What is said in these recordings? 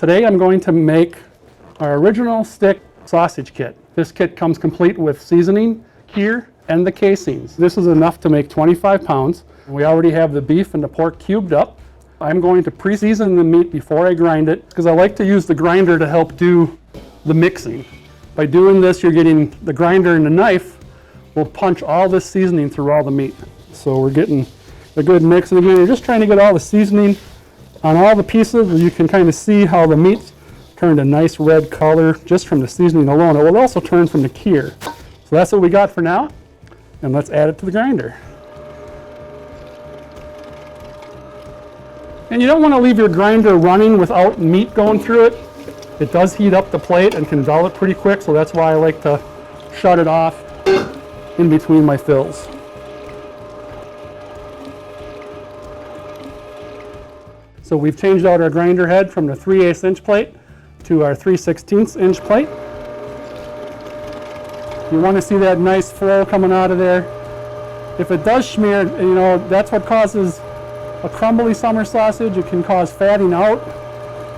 Today I'm going to make our original stick sausage kit. This kit comes complete with seasoning, cure, and the casings. This is enough to make 25 pounds. We already have the beef and the pork cubed up. I'm going to pre-season the meat before I grind it because I like to use the grinder to help do the mixing. By doing this, you're getting the grinder and the knife will punch all this seasoning through all the meat. So we're getting a good mix. And again, you're just trying to get all the seasoning on all the pieces. You can kind of see how the meat turned a nice red color just from the seasoning alone. It will also turn from the cure. So that's what we got for now. And let's add it to the grinder. And you don't want to leave your grinder running without meat going through it. It does heat up the plate and can dull it pretty quick, so that's why I like to shut it off in between my fills. So we've changed out our grinder head from the 3/8 inch plate to our 3/16 inch plate. You want to see that nice flow coming out of there. If it does smear, you know, that's what causes a crumbly summer sausage. It can cause fatting out.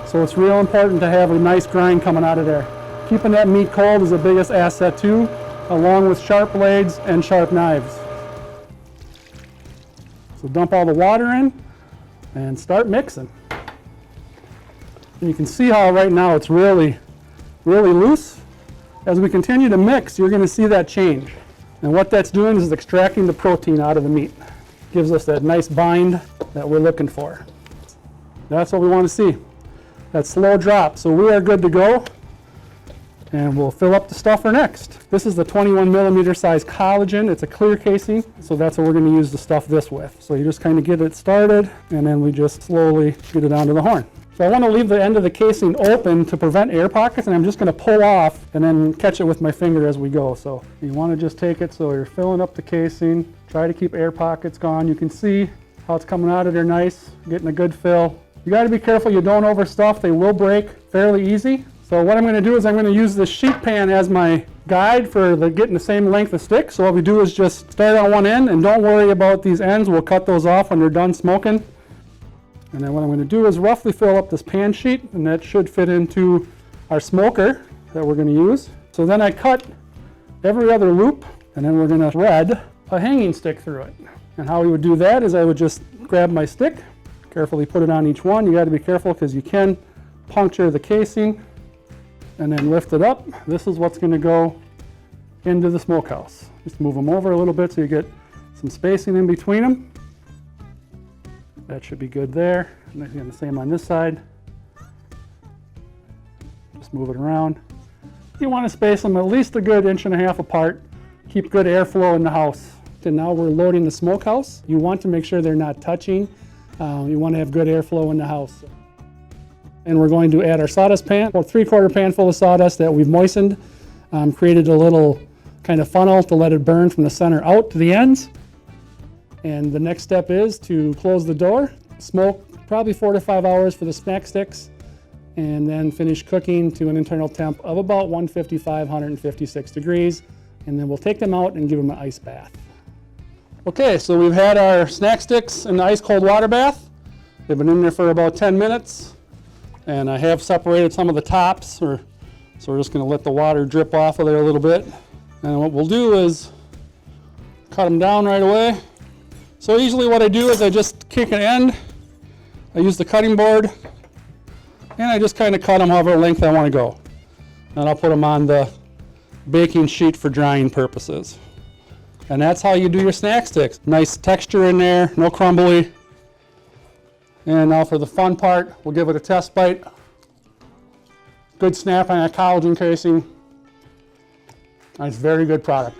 So it's real important to have a nice grind coming out of there. Keeping that meat cold is the biggest asset too, along with sharp blades and sharp knives. So dump all the water in and start mixing. And you can see how right now it's really loose. As we continue to mix, you're going to see that change. And what that's doing is extracting the protein out of the meat. Gives us that nice bind that we're looking for. That's what we want to see. That slow drop. So we are good to go. And we'll fill up the stuffer next. This is the 21 millimeter size collagen. It's a clear casing, so that's what we're going to use to stuff this with. So you just kind of get it started, and then we just slowly get it onto the horn. So I want to leave the end of the casing open to prevent air pockets, and I'm just going to pull off and then catch it with my finger as we go. So you want to just take it so you're filling up the casing. Try to keep air pockets gone. You can see how it's coming out of there nice, getting a good fill. You got to be careful you don't overstuff. They will break fairly easy. So what I'm going to do is I'm going to use this sheet pan as my guide for getting the same length of stick. So what we do is just start on one end and don't worry about these ends. We'll cut those off when they're done smoking. And then what I'm going to do is roughly fill up this pan sheet, and that should fit into our smoker that we're going to use. So then I cut every other loop, and then we're going to thread a hanging stick through it. And how we would do that is I would just grab my stick, carefully put it on each one. You got to be careful because you can puncture the casing, and then lift it up. This is what's going to go into the smokehouse. Just move them over a little bit so you get some spacing in between them. That should be good there. And again, the same on this side. Just move it around. You want to space them at least a good 1.5 inches apart. Keep good airflow in the house. And now we're loading the smokehouse. You want to make sure they're not touching. You want to have good airflow in the house. And we're going to add our sawdust pan, about 3/4 pan full of sawdust that we've moistened. Created a little kind of funnel to let it burn from the center out to the ends. And the next step is to close the door, smoke probably 4 to 5 hours for the snack sticks, and then finish cooking to an internal temp of about 155, 156 degrees. And then we'll take them out and give them an ice bath. Okay, so we've had our snack sticks in the ice cold water bath. They've been in there for about 10 minutes. And I have separated some of the tops, so we're just going to let the water drip off of there a little bit. And what we'll do is cut them down right away. So usually what I do is I just kick an end. I use the cutting board, and I just kind of cut them however length I want to go. And I'll put them on the baking sheet for drying purposes. And that's how you do your snack sticks. Nice texture in there, no crumbly. And now for the fun part, we'll give it a test bite. Good snap on that collagen casing. Nice, very good product.